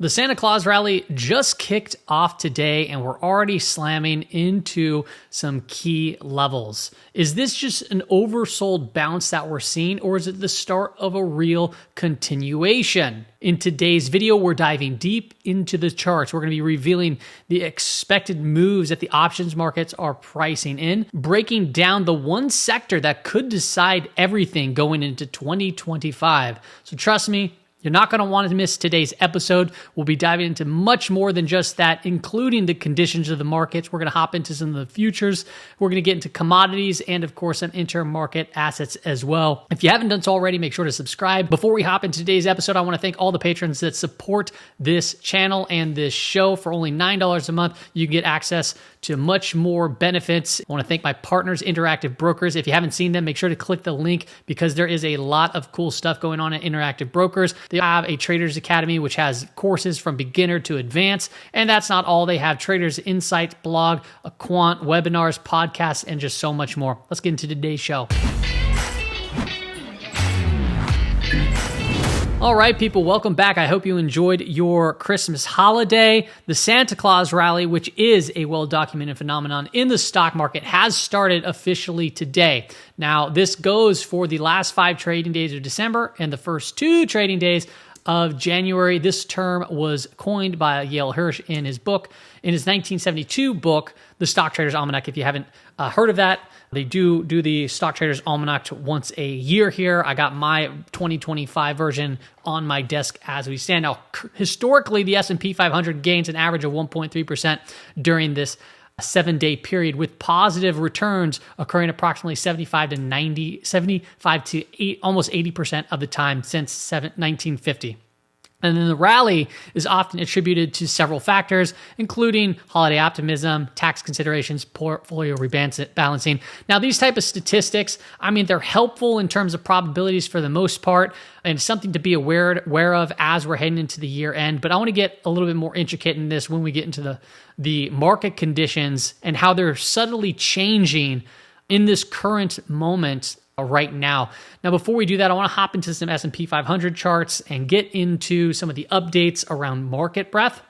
The Santa Claus Rally just kicked off today and we're already slamming into some key levels. Is this just an oversold bounce that we're seeing, or is it the start of a real continuation? In today's video, we're diving deep into the charts. We're going to be revealing the expected moves that the options markets are pricing in, breaking down the one sector that could decide everything going into 2025. So trust me, you're not going to want to miss today's episode. We'll be diving into much more than just that, including the conditions of the markets. We're going to hop into some of the futures. We're going to get into commodities and, of course, some intermarket assets as well. If you haven't done so already, make sure to subscribe. Before we hop into today's episode, I want to thank all the patrons that support this channel and this show. For only $9 a month, you can get access to much more benefits. I want to thank my partners, Interactive Brokers. If you haven't seen them, make sure to click the link because there is a lot of cool stuff going on at Interactive Brokers. They have a Traders Academy, which has courses from beginner to advanced. And that's not all. They have Traders Insight blog, a quant, webinars, podcasts, and just so much more. Let's get into today's show. All right, people, welcome back. I hope you enjoyed your Christmas holiday. The Santa Claus Rally, which is a well-documented phenomenon in the stock market, has started officially today. Now, this goes for the last 5 trading days of December and the first 2 trading days of January. This term was coined by Yale Hirsch in his 1972 book, The Stock Trader's Almanac. If you haven't heard of that, they do the Stock Trader's Almanac once a year here. I got my 2025 version on my desk as we stand. Now, historically, the S&P 500 gains an average of 1.3% during this 7-day period, with positive returns occurring approximately 75 to almost 80% of the time since 1950. And then the rally is often attributed to several factors, including holiday optimism, tax considerations, portfolio rebalancing. Now, these type of statistics, they're helpful in terms of probabilities for the most part, and something to be aware of as we're heading into the year end. But I want to get a little bit more intricate in this when we get into the market conditions and how they're subtly changing in this current moment right now. Now, before we do that, I want to hop into some S&P 500 charts and get into some of the updates around market breadth.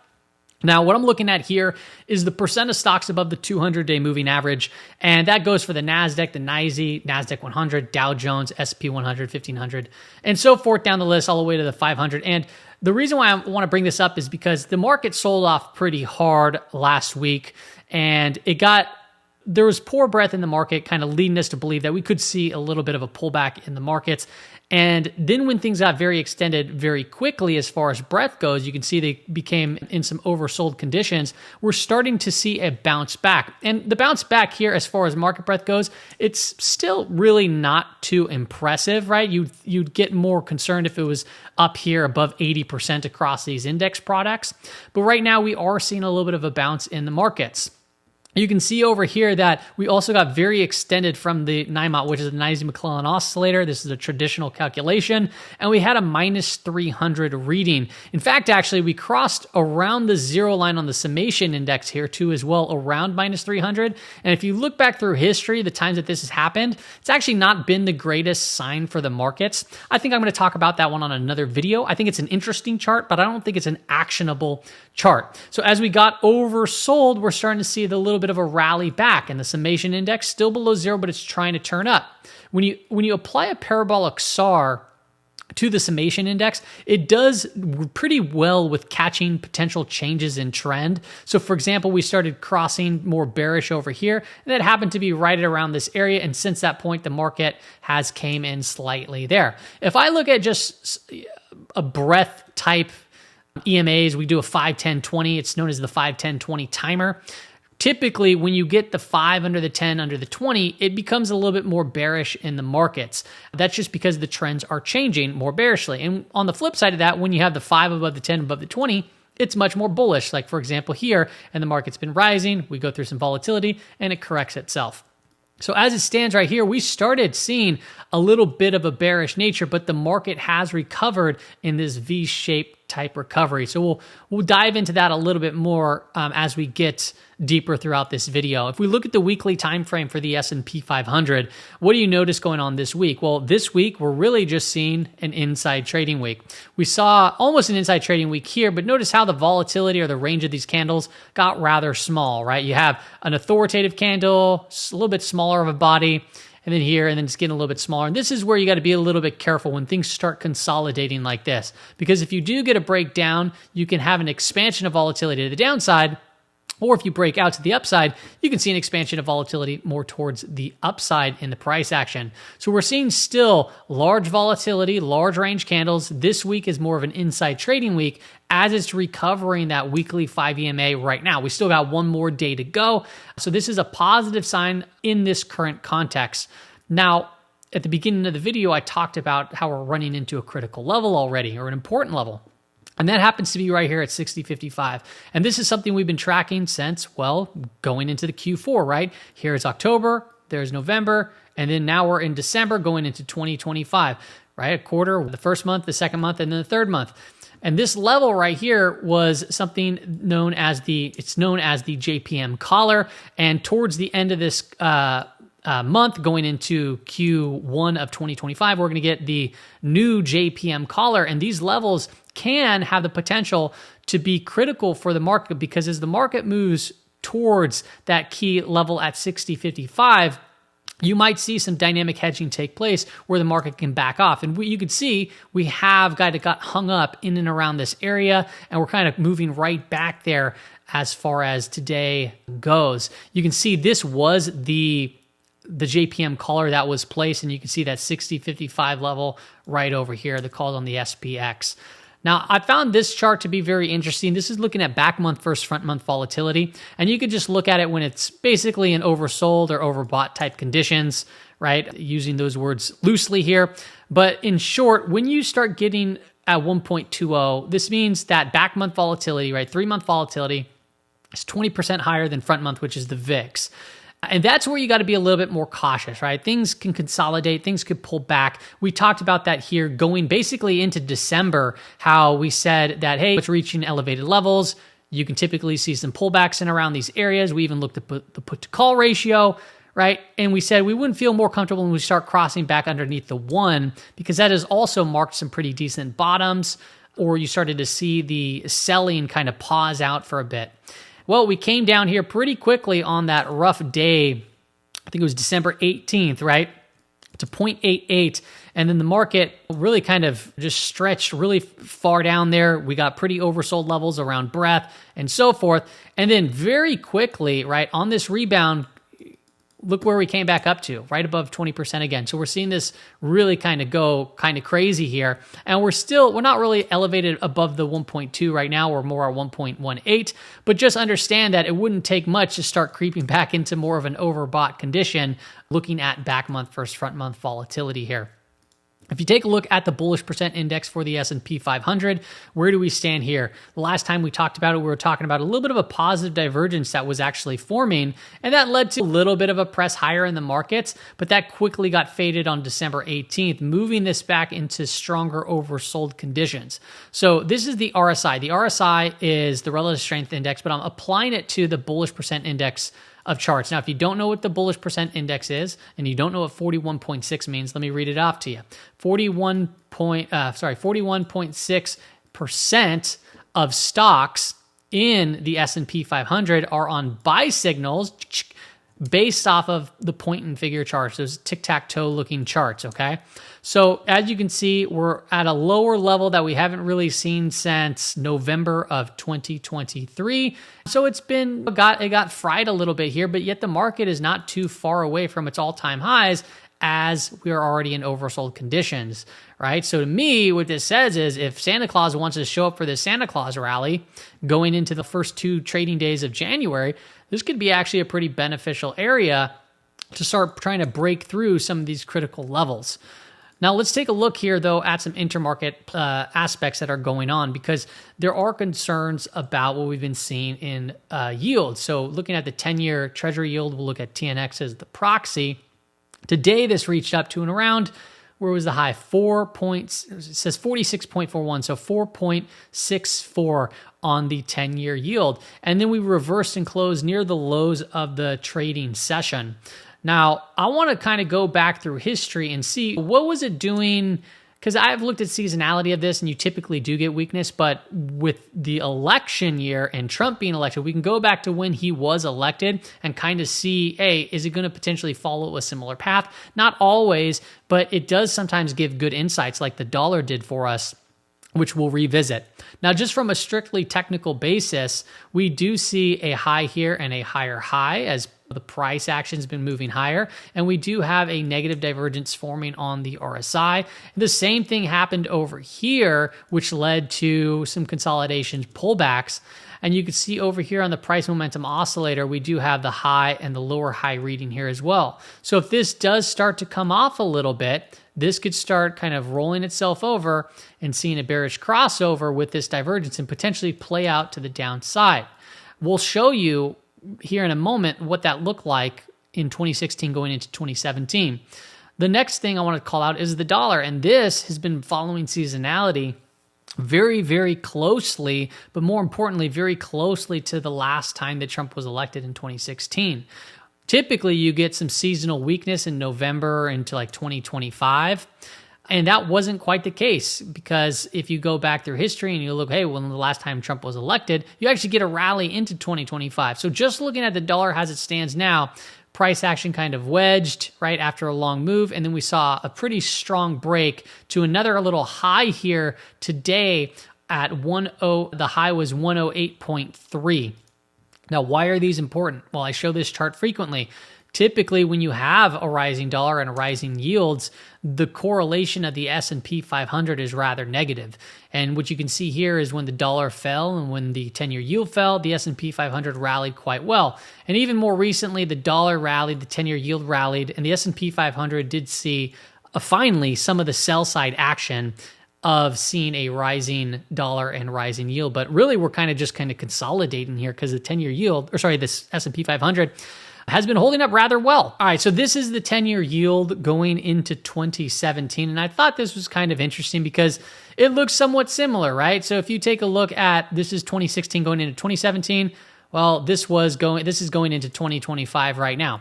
Now, what I'm looking at here is the percent of stocks above the 200-day moving average, and that goes for the NASDAQ, the NYSE, NASDAQ 100, Dow Jones, S&P 100, 1500, and so forth down the list all the way to the 500. And the reason why I want to bring this up is because the market sold off pretty hard last week, and there was poor breadth in the market, kind of leading us to believe that we could see a little bit of a pullback in the markets. And then when things got very extended very quickly as far as breadth goes, you can see they became in some oversold conditions. We're starting to see a bounce back. And the bounce back here as far as market breadth goes, it's still really not too impressive, right? You'd get more concerned if it was up here above 80% across these index products. But right now we are seeing a little bit of a bounce in the markets. You can see over here that we also got very extended from the NIMOT, which is the NYSE McClellan Oscillator. This is a traditional calculation, and we had a minus 300 reading. In fact, actually, we crossed around the zero line on the summation index here too as well, around minus 300. And if you look back through history, the times that this has happened, it's actually not been the greatest sign for the markets. I think I'm going to talk about that one on another video. I think it's an interesting chart, but I don't think it's an actionable chart. So as we got oversold, we're starting to see the little bit of a rally back, and the summation index still below zero, but it's trying to turn up. When you apply a parabolic SAR to the summation index, it does pretty well with catching potential changes in trend. So for example, we started crossing more bearish over here, and that happened to be right around this area. And since that point, the market has came in slightly there. If I look at just a breadth type EMAs, we do a 5, 10, 20. It's known as the 5, 10, 20 timer. Typically, when you get the 5 under the 10 under the 20, it becomes a little bit more bearish in the markets. That's just because the trends are changing more bearishly. And on the flip side of that, when you have the 5 above the 10 above the 20, it's much more bullish. Like for example here, and the market's been rising, we go through some volatility, and it corrects itself. So as it stands right here, we started seeing a little bit of a bearish nature, but the market has recovered in this V-shaped type recovery. So we'll dive into that a little bit more as we get deeper throughout this video. If we look at the weekly time frame for the S&P 500, what do you notice going on this week? Well, this week we're really just seeing an inside trading week. We saw almost an inside trading week here, but notice how the volatility or the range of these candles got rather small, right? You have an authoritative candle, a little bit smaller of a body, and then here, and then it's getting a little bit smaller. And this is where you got to be a little bit careful when things start consolidating like this, because if you do get a breakdown, you can have an expansion of volatility to the downside. Or if you break out to the upside, you can see an expansion of volatility more towards the upside in the price action. So we're seeing still large volatility, large range candles. This week is more of an inside trading week as it's recovering that weekly 5 EMA right now. We still got one more day to go. So this is a positive sign in this current context. Now, at the beginning of the video, I talked about how we're running into a critical level already, or an important level. And that happens to be right here at 60.55. And this is something we've been tracking since, well, going into the Q4, right? Here's October, there's November, and then now we're in December going into 2025, right? A quarter, the first month, the second month, and then the third month. And this level right here was something known as the JPM collar. And towards the end of this month, going into Q1 of 2025, we're going to get the new JPM collar. And these levels can have the potential to be critical for the market, because as the market moves towards that key level at 60.55, you might see some dynamic hedging take place where the market can back off. And you could see we have got hung up in and around this area, and we're kind of moving right back there as far as today goes. You can see this was the JPM collar that was placed, and you can see that 60.55 level right over here, the call on the SPX. Now, I found this chart to be very interesting. This is looking at back month versus front month volatility, and you could just look at it when it's basically an oversold or overbought type conditions, right? Using those words loosely here. But in short, when you start getting at 1.20, this means that back month volatility, right? 3-month volatility is 20% higher than front month, which is the VIX. And that's where you got to be a little bit more cautious, right? Things can consolidate, things could pull back. We talked about that here going basically into December, how we said that, hey, it's reaching elevated levels. You can typically see some pullbacks in around these areas. We even looked at the put to call ratio, right? And we said we wouldn't feel more comfortable when we start crossing back underneath the 1, because that has also marked some pretty decent bottoms, or you started to see the selling kind of pause out for a bit. Well, we came down here pretty quickly on that rough day. I think it was December 18th, right? To 0.88. And then the market really kind of just stretched really far down there. We got pretty oversold levels around breadth and so forth. And then very quickly, right, on this rebound, look where we came back up to, right above 20% again. So we're seeing this really kind of go kind of crazy here. And we're not really elevated above the 1.2 right now. We're more at 1.18. But just understand that it wouldn't take much to start creeping back into more of an overbought condition, looking at back month versus front month volatility here. If you take a look at the bullish percent index for the S&P 500, where do we stand here? The last time we talked about it, we were talking about a little bit of a positive divergence that was actually forming, and that led to a little bit of a press higher in the markets, but that quickly got faded on December 18th, moving this back into stronger oversold conditions. So this is the RSI. The RSI is the relative strength index, but I'm applying it to the bullish percent index of charts. Now, if you don't know what the bullish percent index is, and you don't know what 41.6 means, let me read it off to you. 41.6% of stocks in the S&P 500 are on buy signals based off of the point and figure charts, those tic-tac-toe looking charts, okay? So as you can see, we're at a lower level that we haven't really seen since November of 2023. So it got fried a little bit here, but yet the market is not too far away from its all-time highs as we are already in oversold conditions, right? So to me, what this says is if Santa Claus wants to show up for the Santa Claus Rally going into the first 2 trading days of January, this could be actually a pretty beneficial area to start trying to break through some of these critical levels. Now, let's take a look here, though, at some intermarket aspects that are going on, because there are concerns about what we've been seeing in yield. So looking at the 10-year Treasury yield, we'll look at TNX as the proxy. Today, this reached up to and around where was the high? It says 46.41, so 4.64 on the 10-year yield. And then we reversed and closed near the lows of the trading session. Now, I want to kind of go back through history and see what was it doing, because I've looked at seasonality of this, and you typically do get weakness, but with the election year and Trump being elected, we can go back to when he was elected and kind of see, hey, is it going to potentially follow a similar path? Not always, but it does sometimes give good insights like the dollar did for us, which we'll revisit. Now, just from a strictly technical basis, we do see a high here and a higher high as the price action has been moving higher, and we do have a negative divergence forming on the RSI. The same thing happened over here, which led to some consolidation pullbacks. And you can see over here on the price momentum oscillator, we do have the high and the lower high reading here as well. So if this does start to come off a little bit, this could start kind of rolling itself over and seeing a bearish crossover with this divergence and potentially play out to the downside. We'll show you here in a moment what that looked like in 2016 going into 2017. The next thing I want to call out is the dollar, and this has been following seasonality very, very closely, but more importantly, very closely to the last time that Trump was elected in 2016. Typically, you get some seasonal weakness in November into like 2025. And that wasn't quite the case, because if you go back through history and you look, hey, when the last time Trump was elected, you actually get a rally into 2025. So just looking at the dollar as it stands now, price action kind of wedged right after a long move. And then we saw a pretty strong break to another little high here today at the high was 108.3. Now, why are these important? Well, I show this chart frequently. Typically, when you have a rising dollar and rising yields, the correlation of the S&P 500 is rather negative. And what you can see here is when the dollar fell and when the 10-year yield fell, the S&P 500 rallied quite well. And even more recently, the dollar rallied, the 10-year yield rallied, and the S&P 500 did see finally some of the sell side action of seeing a rising dollar and rising yield. But really, we're kind of consolidating here because the 10-year yield, this S&P 500 has been holding up rather well. All right, so this is the 10-year yield going into 2017, and I thought this was kind of interesting because it looks somewhat similar, right? So if you take a look at, this is 2016 going into 2017, well, this is going into 2025 right now.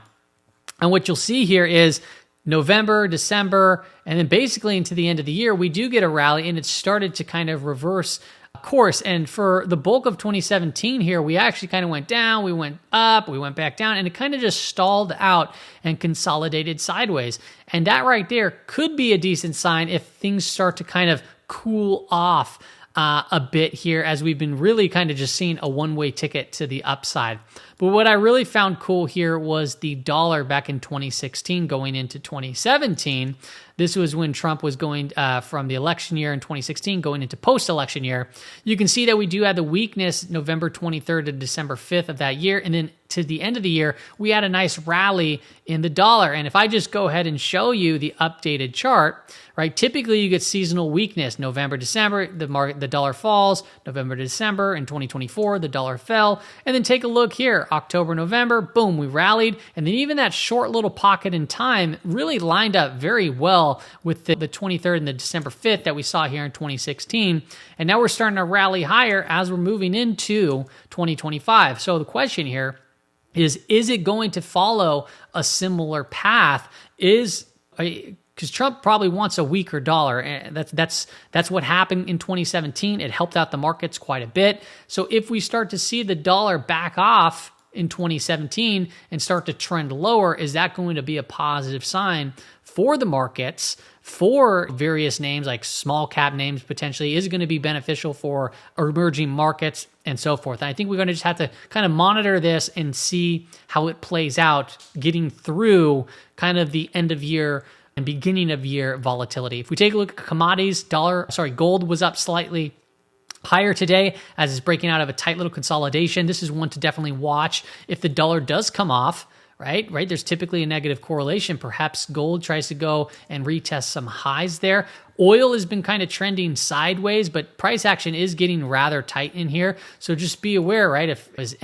And what you'll see here is November, December, and then basically into the end of the year, we do get a rally, and it started to kind of reverse course. And for the bulk of 2017 here, we actually kind of went down, we went up, we went back down, and it kind of just stalled out and consolidated sideways. And that right there could be a decent sign if things start to kind of cool off a bit here, as we've been really kind of just seeing a one-way ticket to the upside. But what I really found cool here was the dollar back in 2016 going into 2017. This was when Trump was going from the election year in 2016 going into post-election year. You can see that we do have the weakness November 23rd to December 5th of that year. And then to the end of the year, we had a nice rally in the dollar. And if I just go ahead and show you the updated chart, right, typically you get seasonal weakness. November, December, the dollar falls. November to December in 2024, the dollar fell. And then take a look here. October, November, boom, we rallied. And then even that short little pocket in time really lined up very well with the 23rd and the December 5th that we saw here in 2016. And now we're starting to rally higher as we're moving into 2025. So the question here is it going to follow a similar path? Because Trump probably wants a weaker dollar. And that's what happened in 2017. It helped out the markets quite a bit. So if we start to see the dollar back off in 2017 and start to trend lower, is that going to be a positive sign for the markets, for various names like small cap names potentially? Is it going to be beneficial for emerging markets and so forth? And I think we're going to just have to kind of monitor this and see how it plays out getting through kind of the end of year and beginning of year volatility. If we take a look at commodities, gold was up slightly higher today as it's breaking out of a tight little consolidation. This is one to definitely watch if the dollar does come off, right? There's typically a negative correlation. Perhaps gold tries to go and retest some highs there. Oil has been kind of trending sideways, but price action is getting rather tight in here. So just be aware, right? Is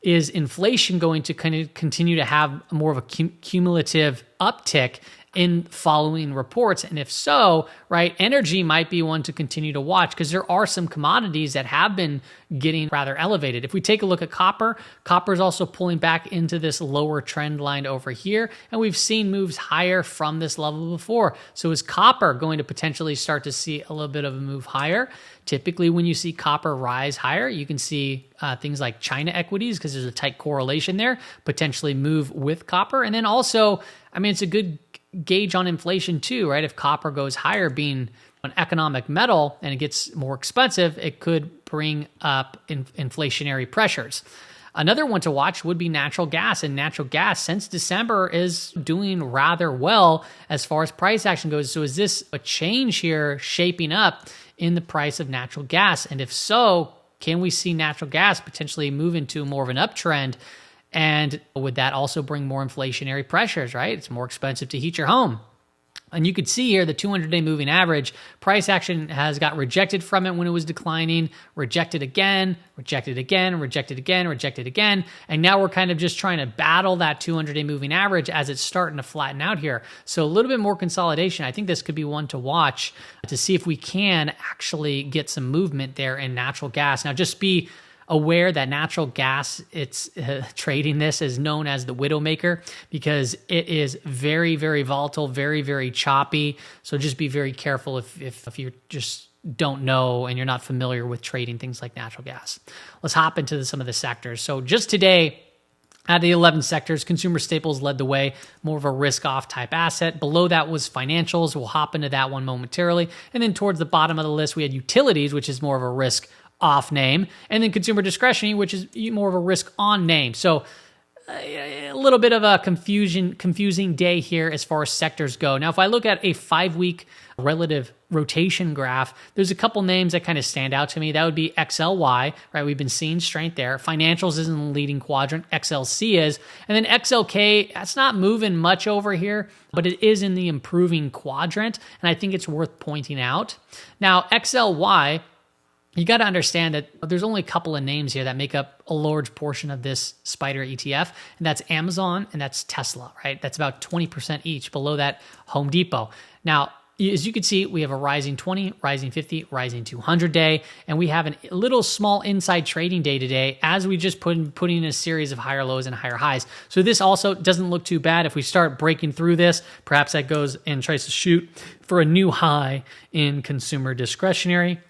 is inflation going to kind of continue to have more of a cumulative uptick in following reports? And if so, right, energy might be one to continue to watch because there are some commodities that have been getting rather elevated. If we take a look at copper, copper is also pulling back into this lower trend line over here, and we've seen moves higher from this level before. So is copper going to potentially start to see a little bit of a move higher? Typically, when you see copper rise higher, you can see things like China equities, because there's a tight correlation there, potentially move with copper. And then also, I mean, it's a good gauge on inflation too, right? If copper goes higher, being an economic metal, and it gets more expensive, it could bring up inflationary pressures. Another one to watch would be natural gas. And natural gas, since December, is doing rather well as far as price action goes. So is this a change here shaping up in the price of natural gas? And if so, can we see natural gas potentially move into more of an uptrend? And would that also bring more inflationary pressures, right? It's more expensive to heat your home. And you could see here the 200-day moving average, price action has got rejected from it when it was declining, rejected again, rejected again, rejected again, rejected again. And now we're kind of just trying to battle that 200-day moving average as it's starting to flatten out here. So a little bit more consolidation. I think this could be one to watch to see if we can actually get some movement there in natural gas. Now, just be aware that natural gas, it's trading this is known as the widowmaker because it is very, very volatile, very, very choppy. So just be very careful if you just don't know and you're not familiar with trading things like natural gas. Let's hop into some of the sectors. So just today, out of the 11 sectors, consumer staples led the way, more of a risk-off type asset. Below that was financials. We'll hop into that one momentarily. And then towards the bottom of the list, we had utilities, which is more of a risk-off name, and then consumer discretionary, which is more of a risk-on name. So a little bit of a confusing day here as far as sectors go. Now, if I look at a 5-week relative rotation graph, there's a couple names that kind of stand out to me. That would be XLY, right? We've been seeing strength there. Financials is in the leading quadrant. XLC is. And then XLK, that's not moving much over here, but it is in the improving quadrant, and I think it's worth pointing out. Now, XLY, you got to understand that there's only a couple of names here that make up a large portion of this SPDR ETF, and that's Amazon and that's Tesla, right? That's about 20% each. Below that, Home Depot. Now, as you can see, we have a rising 20, rising 50, rising 200 day, and we have a little small inside trading day today as we just putting in a series of higher lows and higher highs. So this also doesn't look too bad. If we start breaking through this, perhaps that goes and tries to shoot for a new high in consumer discretionary.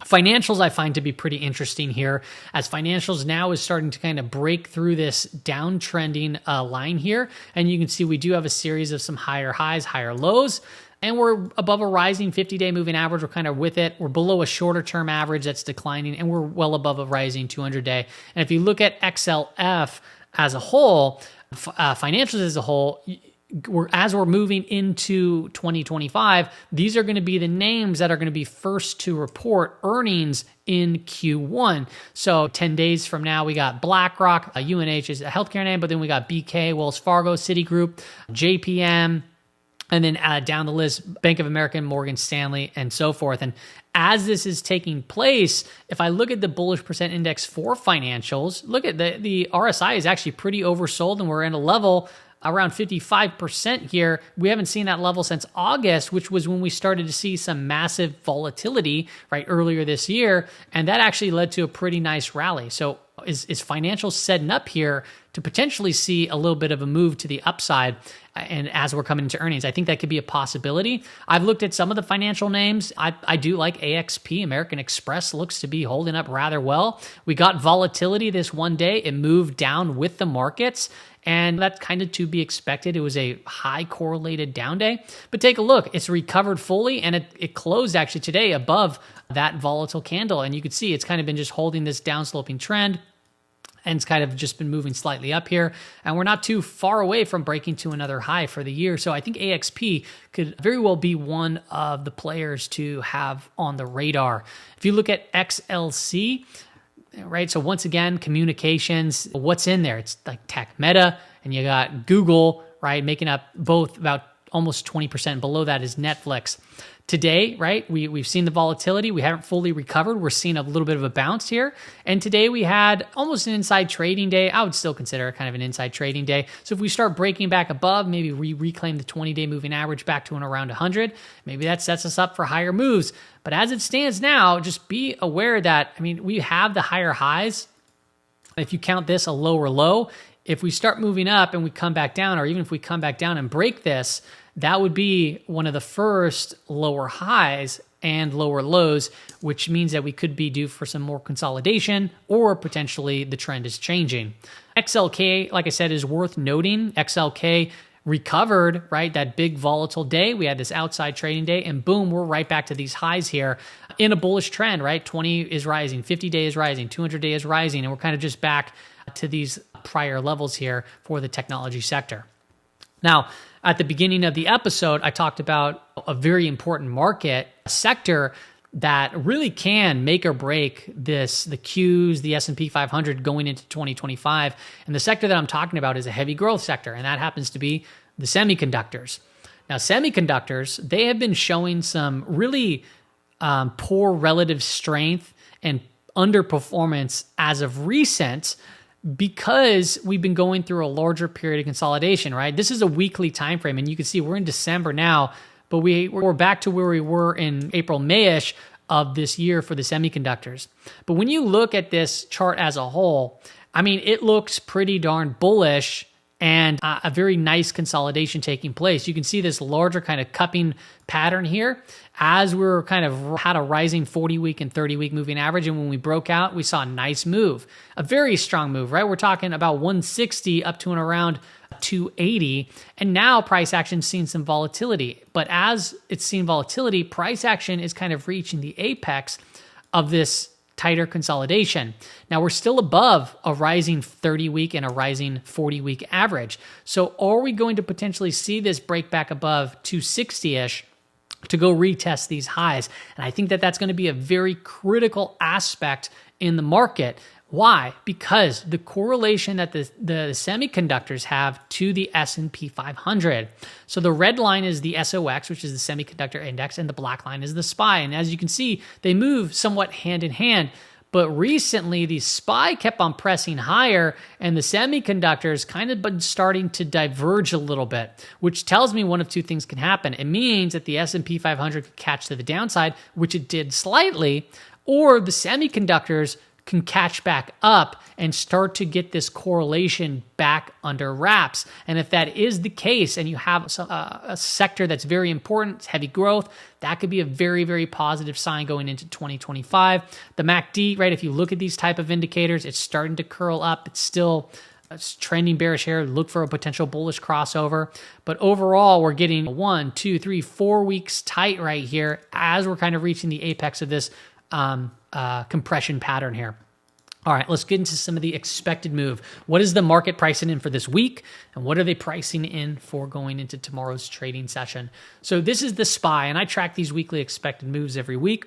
Financials I find to be pretty interesting here, as financials now is starting to kind of break through this downtrending line here. And you can see we do have a series of some higher highs, higher lows, and we're above a rising 50-day moving average. We're kind of with it. We're below a shorter term average that's declining, and we're well above a rising 200-day. And if you look at XLF as a whole, financials as a whole, as we're moving into 2025, these are going to be the names that are going to be first to report earnings in Q1. So 10 days from now, we got BlackRock, UNH is a healthcare name, but then we got BK, Wells Fargo, Citigroup, JPM, and then down the list, Bank of America, Morgan Stanley, and so forth. And as this is taking place, if I look at the bullish percent index for financials, look at the RSI is actually pretty oversold, and we're in a level around 55% here. We haven't seen that level since August, which was when we started to see some massive volatility right earlier this year. And that actually led to a pretty nice rally. So is financials setting up here to potentially see a little bit of a move to the upside? And as we're coming into earnings, I think that could be a possibility. I've looked at some of the financial names. I do like AXP, American Express, looks to be holding up rather well. We got volatility this one day. It moved down with the markets, and that's kind of to be expected. It was a high correlated down day. But take a look. It's recovered fully, and it closed actually today above that volatile candle. And you can see it's kind of been just holding this downsloping trend, and it's kind of just been moving slightly up here. And we're not too far away from breaking to another high for the year. So I think AXP could very well be one of the players to have on the radar. If you look at XLC, right? So once again, communications, what's in there? It's like tech, Meta, and you got Google, right? Making up both about almost 20%. Below that is Netflix. Today, right, we've seen the volatility. We haven't fully recovered. We're seeing a little bit of a bounce here. And today we had almost an inside trading day. I would still consider it kind of an inside trading day. So if we start breaking back above, maybe we reclaim the 20-day moving average back to around 100, maybe that sets us up for higher moves. But as it stands now, just be aware that, I mean, we have the higher highs. If you count this a lower low, if we start moving up and we come back down, or even if we come back down and break this, that would be one of the first lower highs and lower lows, which means that we could be due for some more consolidation, or potentially the trend is changing. XLK, like I said, is worth noting. XLK recovered, right? That big volatile day. We had this outside trading day, and boom, we're right back to these highs here in a bullish trend, right? 20 is rising, 50-day is rising, 200-day is rising, and we're kind of just back to these prior levels here for the technology sector. Now, at the beginning of the episode, I talked about a very important market sector that really can make or break the Qs, the S&P 500 going into 2025. And the sector that I'm talking about is a heavy growth sector, and that happens to be the semiconductors. Now, semiconductors, they have been showing some really poor relative strength and underperformance as of recent, because we've been going through a larger period of consolidation, right? This is a weekly time frame, and you can see we're in December now, but we're back to where we were in April, May-ish of this year for the semiconductors. But when you look at this chart as a whole, I mean, it looks pretty darn bullish and a very nice consolidation taking place. You can see this larger kind of cupping pattern here as we're kind of had a rising 40-week and 30-week moving average. And when we broke out, we saw a nice move, a very strong move, right? We're talking about 160 up to and around 280. And now price action's seen some volatility. But as it's seen volatility, price action is kind of reaching the apex of this tighter consolidation. Now we're still above a rising 30-week and a rising 40-week average. So are we going to potentially see this break back above 260-ish to go retest these highs? And I think that that's going to be a very critical aspect in the market. Why? Because the correlation that the semiconductors have to the S&P 500. So the red line is the SOX, which is the semiconductor index, and the black line is the SPY. And as you can see, they move somewhat hand in hand. But recently, the SPY kept on pressing higher, and the semiconductors kind of been starting to diverge a little bit, which tells me one of two things can happen. It means that the S&P 500 could catch to the downside, which it did slightly, or the semiconductors can catch back up and start to get this correlation back under wraps. And if that is the case, and you have a sector that's very important, heavy growth, that could be a very, very positive sign going into 2025. The MACD, right, if you look at these type of indicators, it's starting to curl up. It's trending bearish here. Look for a potential bullish crossover. But overall, we're getting 1, 2, 3, 4 weeks tight right here as we're kind of reaching the apex of this compression pattern here. All right, let's get into some of the expected move. What is the market pricing in for this week? And what are they pricing in for going into tomorrow's trading session? So this is the SPY, and I track these weekly expected moves every week.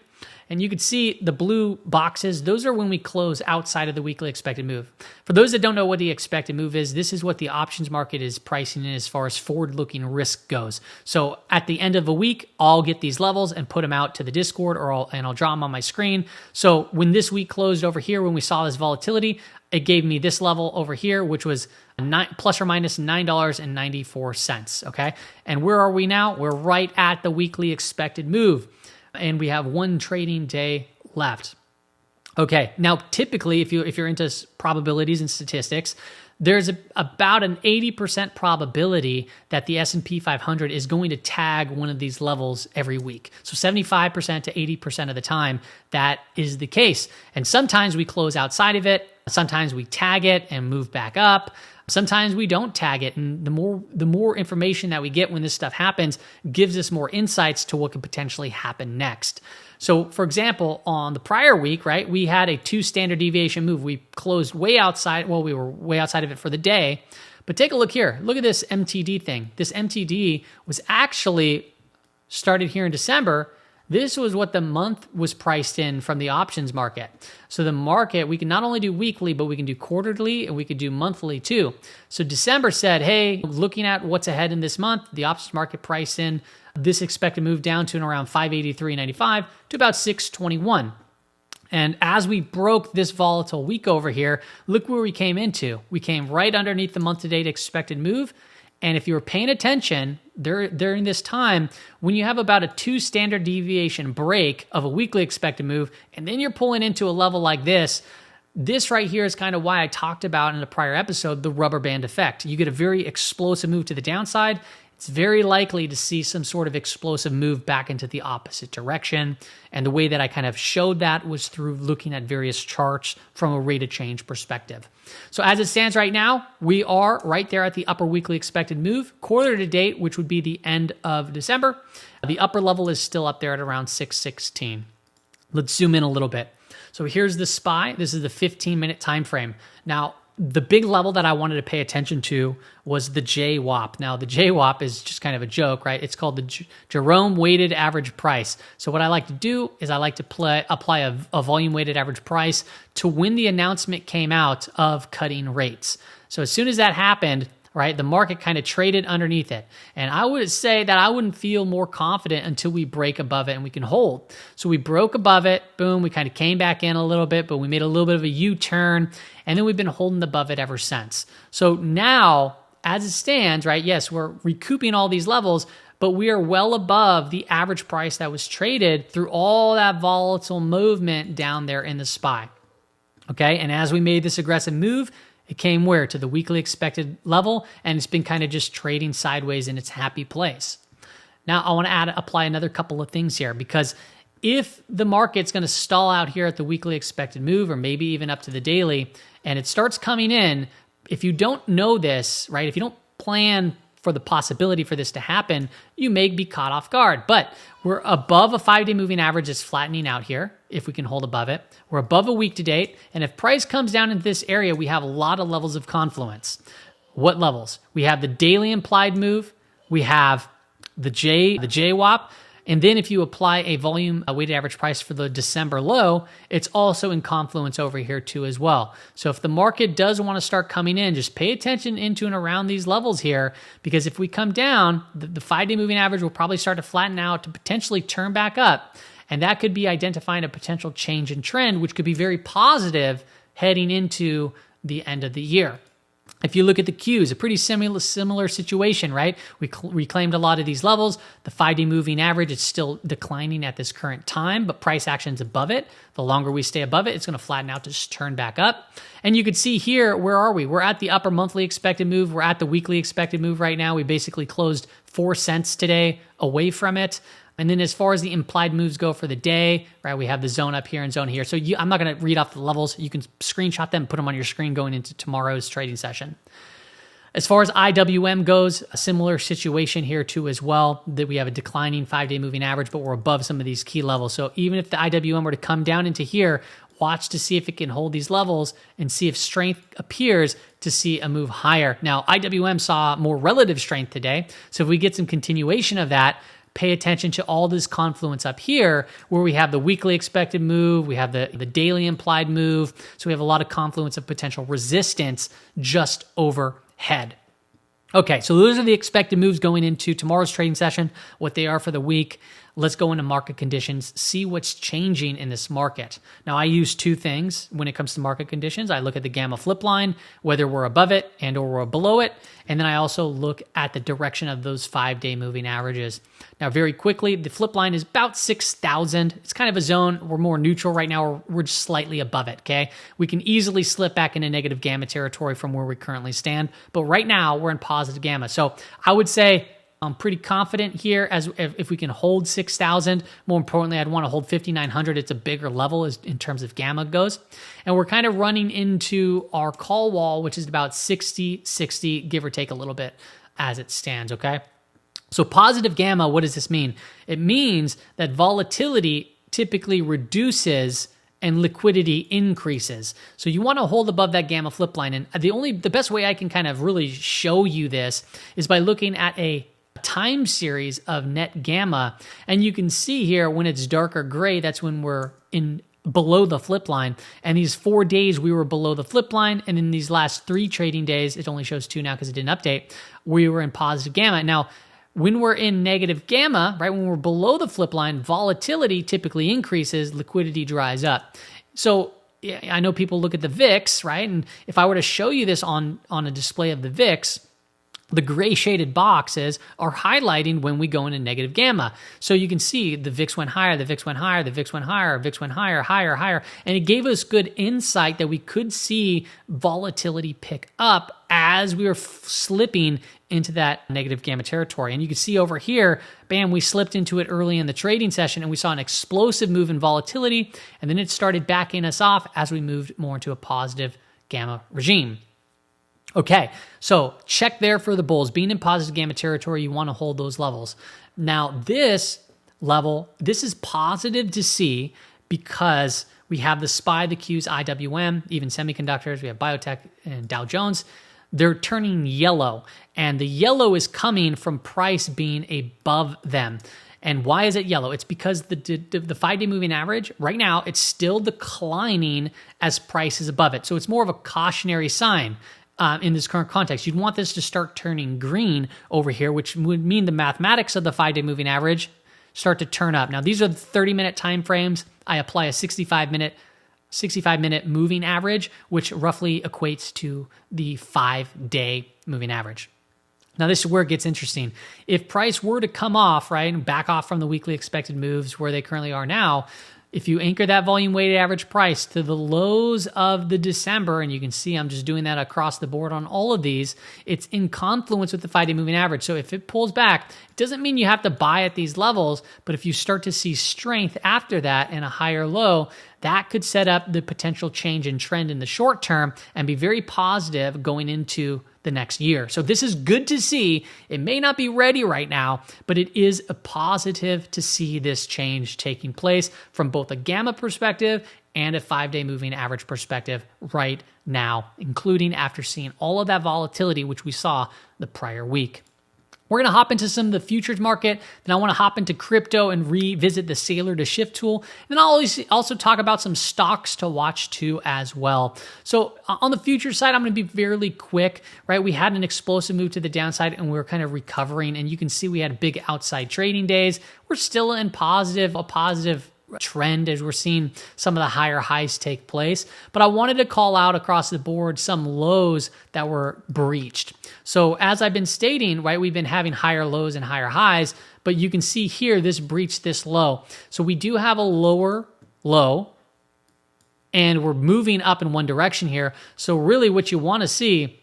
And you can see the blue boxes. Those are when we close outside of the weekly expected move. For those that don't know what the expected move is, this is what the options market is pricing in as far as forward-looking risk goes. So at the end of a week, I'll get these levels and put them out to the Discord, and I'll draw them on my screen. So when this week closed over here, when we saw this volatility, it gave me this level over here, which was plus or minus $9.94. Okay, and where are we now? We're right at the weekly expected move. And we have one trading day left. Okay, now typically, if you're into probabilities and statistics, there's about an 80% probability that the S&P 500 is going to tag one of these levels every week. So 75% to 80% of the time, that is the case. And sometimes we close outside of it. Sometimes we tag it and move back up. Sometimes we don't tag it, and the more information that we get when this stuff happens gives us more insights to what could potentially happen next. So, for example, on the prior week, right, we had a 2 standard deviation move. We closed way outside. Well, we were way outside of it for the day. But take a look here. Look at this MTD thing. This MTD was actually started here in December. This was what the month was priced in from the options market. So the market, we can not only do weekly, but we can do quarterly and we could do monthly too. So December said, hey, looking at what's ahead in this month, the options market priced in this expected move down to around 583.95 to about 621. And as we broke this volatile week over here, look where we came into. We came right underneath the month-to-date expected move. And if you were paying attention during this time, when you have about a 2 standard deviation break of a weekly expected move, and then you're pulling into a level like this right here is kind of why I talked about in a prior episode, the rubber band effect. You get a very explosive move to the downside. It's very likely to see some sort of explosive move back into the opposite direction. And the way that I kind of showed that was through looking at various charts from a rate of change perspective. So as it stands right now, we are right there at the upper weekly expected move. Quarter to date, which would be the end of December, the upper level is still up there at around 616. Let's zoom in a little bit. So here's the SPY. This is the 15-minute time frame. Now, the big level that I wanted to pay attention to was the JWAP. Now, the JWAP is just kind of a joke, right? It's called the Jerome Weighted Average Price. So what I like to do is I like to apply a volume weighted average price to when the announcement came out of cutting rates. So as soon as that happened, right, the market kind of traded underneath it. And I would say that I wouldn't feel more confident until we break above it and we can hold. So we broke above it, boom, we kind of came back in a little bit, but we made a little bit of a U-turn, and then we've been holding above it ever since. So now, as it stands, right, yes, we're recouping all these levels, but we are well above the average price that was traded through all that volatile movement down there in the SPY. Okay, and as we made this aggressive move, it came where? To the weekly expected level, and it's been kind of just trading sideways in its happy place. Now, I want to apply another couple of things here, because if the market's going to stall out here at the weekly expected move, or maybe even up to the daily, and it starts coming in, if you don't know this, right, if you don't plan for the possibility for this to happen, you may be caught off guard. But we're above a 5-day moving average that's flattening out here, if we can hold above it. We're above a week to date, and if price comes down into this area, we have a lot of levels of confluence. What levels? We have the daily implied move, we have the JWAP, and then if you apply a volume weighted average price for the December low, it's also in confluence over here too as well. So if the market does want to start coming in, just pay attention into and around these levels here, because if we come down, the 5-day moving average will probably start to flatten out to potentially turn back up. And that could be identifying a potential change in trend, which could be very positive heading into the end of the year. If you look at the Qs, a pretty similar situation, right? We reclaimed a lot of these levels. The 5-day moving average is still declining at this current time, but price action's above it. The longer we stay above it, it's going to flatten out to just turn back up. And you could see here, where are we? We're at the upper monthly expected move. We're at the weekly expected move right now. We basically closed 4 cents today away from it. And then as far as the implied moves go for the day, right, we have the zone up here and zone here. So I'm not going to read off the levels. You can screenshot them, put them on your screen going into tomorrow's trading session. As far as IWM goes, a similar situation here too as well, that we have a declining 5-day moving average, but we're above some of these key levels. So even if the IWM were to come down into here, watch to see if it can hold these levels and see if strength appears to see a move higher. Now, IWM saw more relative strength today. So if we get some continuation of that, pay attention to all this confluence up here where we have the weekly expected move, we have the daily implied move. So we have a lot of confluence of potential resistance just overhead. Okay, so those are the expected moves going into tomorrow's trading session, what they are for the week. Let's go into market conditions, see what's changing in this market. Now, I use 2 things when it comes to market conditions. I look at the gamma flip line, whether we're above it and or we're below it. And then I also look at the direction of those 5-day moving averages. Now, very quickly, the flip line is about 6,000. It's kind of a zone. We're more neutral right now. We're just slightly above it, okay? We can easily slip back into negative gamma territory from where we currently stand. But right now, we're in positive gamma. So I would say I'm pretty confident here as if we can hold 6,000. More importantly, I'd want to hold 5,900. It's a bigger level in terms of gamma goes. And we're kind of running into our call wall, which is about 60, give or take a little bit as it stands, okay? So positive gamma, what does this mean? It means that volatility typically reduces and liquidity increases. So you want to hold above that gamma flip line. And the best way I can kind of really show you this is by looking at a time series of net gamma. And you can see here when it's darker gray, that's when we're in below the flip line. And these 4 days we were below the flip line. And in these last 3 trading days, it only shows 2 now because it didn't update, we were in positive gamma. Now, when we're in negative gamma, right, when we're below the flip line, volatility typically increases, liquidity dries up. So I know people look at the VIX, right? And if I were to show you this on a display of the VIX, the gray shaded boxes are highlighting when we go into negative gamma. So you can see the VIX went higher, the VIX went higher, the VIX went higher, VIX went higher, higher, higher. And it gave us good insight that we could see volatility pick up as we were slipping into that negative gamma territory. And you can see over here, bam, we slipped into it early in the trading session and we saw an explosive move in volatility. And then it started backing us off as we moved more into a positive gamma regime. Okay, so check there for the bulls. Being in positive gamma territory, you want to hold those levels. Now, this level, this is positive to see because we have the SPY, the Qs, IWM, even semiconductors, we have biotech and Dow Jones. They're turning yellow, and the yellow is coming from price being above them. And why is it yellow? It's because the 5-day moving average, right now, it's still declining as price is above it. So it's more of a cautionary sign. In this current context, you'd want this to start turning green over here, which would mean the mathematics of the 5-day moving average start to turn up. Now, these are the 30-minute time frames. I apply a 65-minute moving average, which roughly equates to the 5-day moving average. Now, this is where it gets interesting. If price were to come off, right, and back off from the weekly expected moves where they currently are now, if you anchor that volume weighted average price to the lows of the December, and you can see I'm just doing that across the board on all of these, it's in confluence with the 5-day moving average. So if it pulls back, it doesn't mean you have to buy at these levels, but if you start to see strength after that and a higher low, that could set up the potential change in trend in the short term and be very positive going into the next year. So this is good to see. It may not be ready right now, but it is a positive to see this change taking place from both a gamma perspective and a 5-day moving average perspective right now, including after seeing all of that volatility, which we saw the prior week. We're going to hop into some of the futures market. Then I want to hop into crypto and revisit the Sailor to Shift tool. And then I'll also talk about some stocks to watch too as well. So on the futures side, I'm going to be fairly quick, right? We had an explosive move to the downside and we were kind of recovering. And you can see we had big outside trading days. We're still in a positive trend as we're seeing some of the higher highs take place. But I wanted to call out across the board some lows that were breached. So as I've been stating, right, we've been having higher lows and higher highs, but you can see here this breached this low. So we do have a lower low and we're moving up in one direction here. So really what you want to see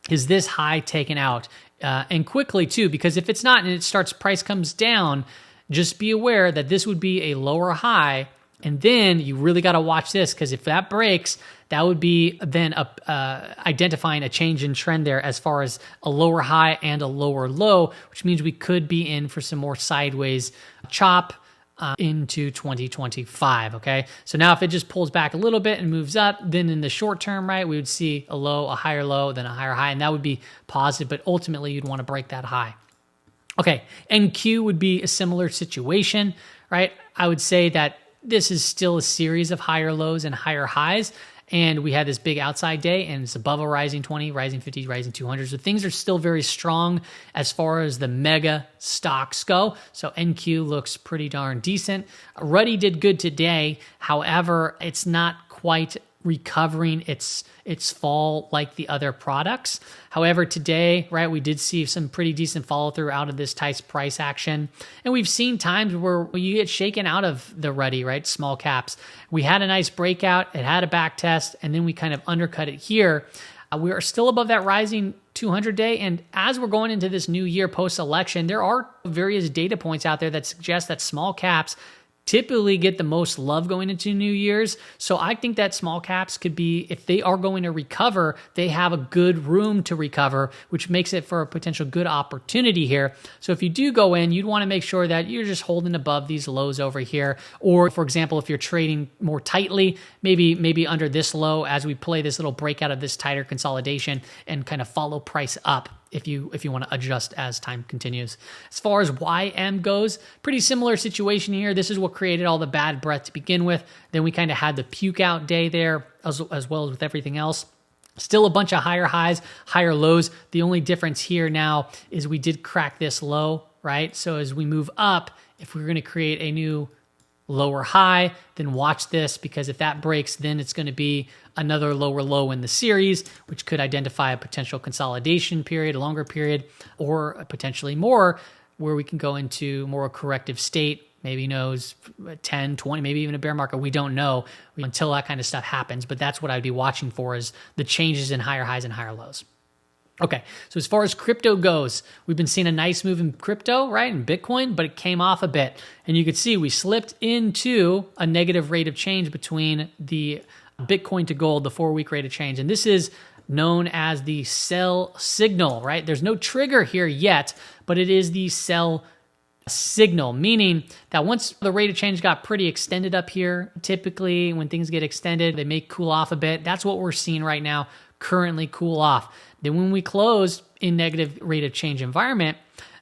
is this high taken out and quickly too, because if it's not and it starts, price comes down, just be aware that this would be a lower high. And then you really got to watch this because if that breaks, that would be then identifying a change in trend there as far as a lower high and a lower low, which means we could be in for some more sideways chop into 2025, okay? So now if it just pulls back a little bit and moves up, then in the short term, right, we would see a low, a higher low, then a higher high, and that would be positive, but ultimately you'd want to break that high. Okay, NQ would be a similar situation, right? I would say that this is still a series of higher lows and higher highs, and we had this big outside day, and it's above a rising 20, rising 50, rising 200. So things are still very strong as far as the mega stocks go. So NQ looks pretty darn decent. Ruddy did good today. However, it's not quite recovering its fall like the other products. However, today, right, we did see some pretty decent follow through out of this tight price action. And we've seen times where you get shaken out of the Ruddy, right, small caps. We had a nice breakout, it had a back test, and then we kind of undercut it here. We are still above that rising 200 day. And as we're going into this new year post-election, there are various data points out there that suggest that small caps typically get the most love going into New Year's. So I think that small caps could be, if they are going to recover, they have a good room to recover, which makes it for a potential good opportunity here. So if you do go in, you'd want to make sure that you're just holding above these lows over here. Or for example, if you're trading more tightly, maybe under this low as we play this little breakout of this tighter consolidation and kind of follow price up if you want to adjust as time continues. As far as YM goes, pretty similar situation here. This is what created all the bad breath to begin with. Then we kind of had the puke out day there as well as with everything else. Still a bunch of higher highs, higher lows. The only difference here now is we did crack this low, right? So as we move up, if we're going to create a new lower high, then watch this, because if that breaks, then it's going to be another lower low in the series, which could identify a potential consolidation period, a longer period, or potentially more, where we can go into more corrective state. Maybe knows 10, 20, maybe even a bear market. We don't know until that kind of stuff happens, but that's what I'd be watching for, is the changes in higher highs and higher lows. Okay, so as far as crypto goes, we've been seeing a nice move in crypto, right, in Bitcoin, but it came off a bit. And you could see we slipped into a negative rate of change between the Bitcoin to gold, the 4-week rate of change. And this is known as the sell signal, right? There's no trigger here yet, but it is the sell signal, meaning that once the rate of change got pretty extended up here, typically when things get extended, they may cool off a bit. That's what we're seeing right now, currently cool off. Then when we close in negative rate of change environment,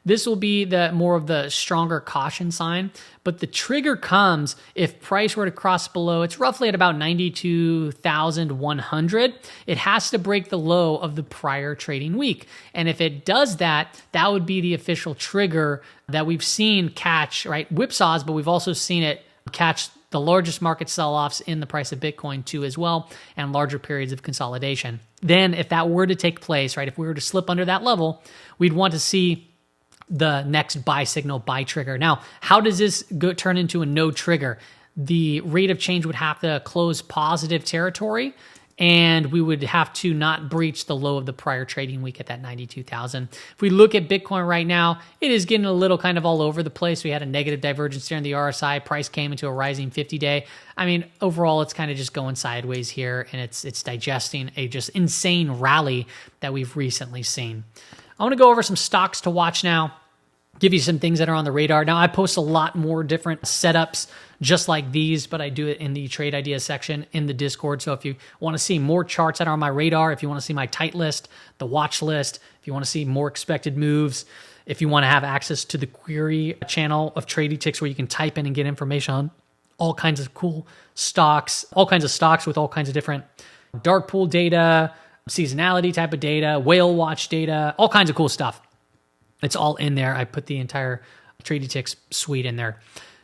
this will be the more of the stronger caution sign, but the trigger comes if price were to cross below, it's roughly at about 92,100. It has to break the low of the prior trading week. And if it does that, that would be the official trigger that we've seen catch, right? Whipsaws, but we've also seen it catch the largest market sell-offs in the price of Bitcoin too as well, and larger periods of consolidation. Then if that were to take place, right, if we were to slip under that level, we'd want to see the next buy signal, buy trigger. Now, how does this turn into a no trigger? The rate of change would have to close positive territory, and we would have to not breach the low of the prior trading week at that 92,000. If we look at Bitcoin right now, it is getting a little kind of all over the place. We had a negative divergence there in the RSI. Price came into a rising 50-day. I mean, overall, it's kind of just going sideways here, and it's digesting a just insane rally that we've recently seen. I want to go over some stocks to watch now, give you some things that are on the radar. Now, I post a lot more different setups just like these, but I do it in the trade ideas section in the Discord. So if you want to see more charts that are on my radar, if you want to see my tight list, the watch list, if you want to see more expected moves, if you want to have access to the query channel of Trading Ticks where you can type in and get information on all kinds of cool stocks, all kinds of stocks with all kinds of different dark pool data, seasonality type of data, whale watch data, all kinds of cool stuff. It's all in there. I put the entire Trading Ticks suite in there.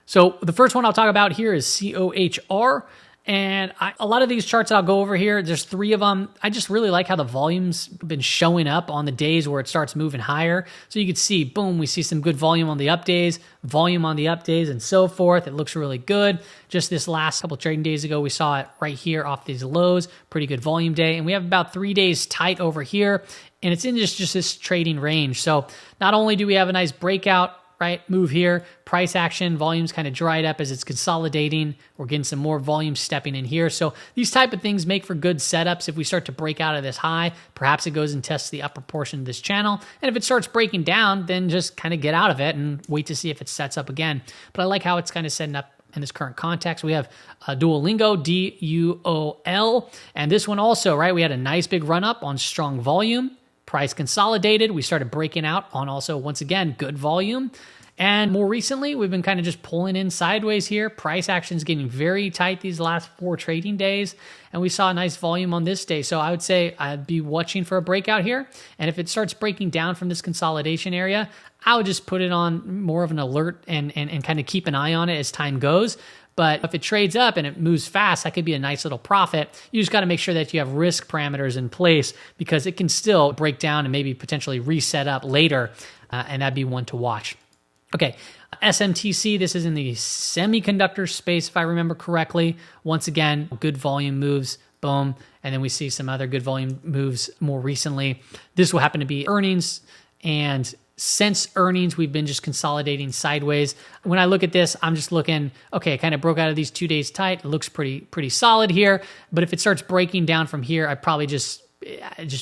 So the first one I'll talk about here is COHR. And a lot of these charts that I'll go over here, there's 3 of them. I just really like how the volume's been showing up on the days where it starts moving higher. So you can see, boom, we see some good volume on the up days, volume on the up days, and so forth. It looks really good. Just this last couple trading days ago, we saw it right here off these lows. Pretty good volume day. And we have about 3 days tight over here. And it's in just this trading range. So not only do we have a nice breakout, right, move here, price action, volume's kind of dried up as it's consolidating. We're getting some more volume stepping in here. So these type of things make for good setups. If we start to break out of this high, perhaps it goes and tests the upper portion of this channel. And if it starts breaking down, then just kind of get out of it and wait to see if it sets up again. But I like how it's kind of setting up in this current context. We have Duolingo, D-U-O-L. And this one also, right, we had a nice big run up on strong volume. Price consolidated. We started breaking out on also, once again, good volume. And more recently, we've been kind of just pulling in sideways here. Price action's getting very tight these last 4 trading days. And we saw a nice volume on this day. So I would say I'd be watching for a breakout here. And if it starts breaking down from this consolidation area, I would just put it on more of an alert and kind of keep an eye on it as time goes. But if it trades up and it moves fast, that could be a nice little profit. You just got to make sure that you have risk parameters in place, because it can still break down and maybe potentially reset up later, and that'd be one to watch. Okay, SMTC, this is in the semiconductor space, if I remember correctly. Once again, good volume moves, boom. And then we see some other good volume moves more recently. This will happen to be earnings, and since earnings, we've been just consolidating sideways. When I look at this, I'm just looking, okay, it kind of broke out of these 2 days tight. It looks pretty solid here. But if it starts breaking down from here, I'd probably just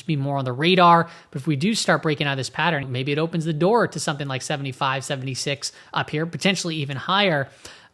be more on the radar. But if we do start breaking out of this pattern, maybe it opens the door to something like 75, 76 up here, potentially even higher.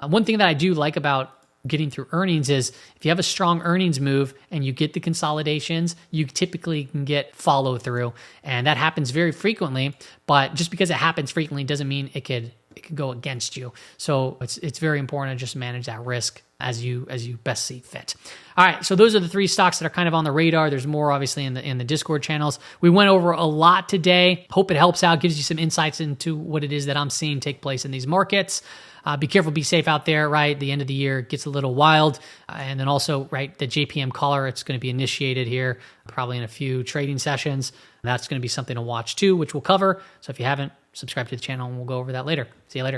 One thing that I do like about getting through earnings is if you have a strong earnings move and you get the consolidations, you typically can get follow through. And that happens very frequently, but just because it happens frequently doesn't mean it could go against you. So it's very important to just manage that risk as you best see fit. All right, so those are the 3 stocks that are kind of on the radar. There's more obviously in the Discord channels. We went over a lot today. Hope it helps out, gives you some insights into what it is that I'm seeing take place in these markets. Be careful, be safe out there, right? The end of the year gets a little wild. And then also, right, the JPM collar, it's going to be initiated here probably in a few trading sessions. That's going to be something to watch too, which we'll cover. So if you haven't, subscribe to the channel and we'll go over that later. See you later.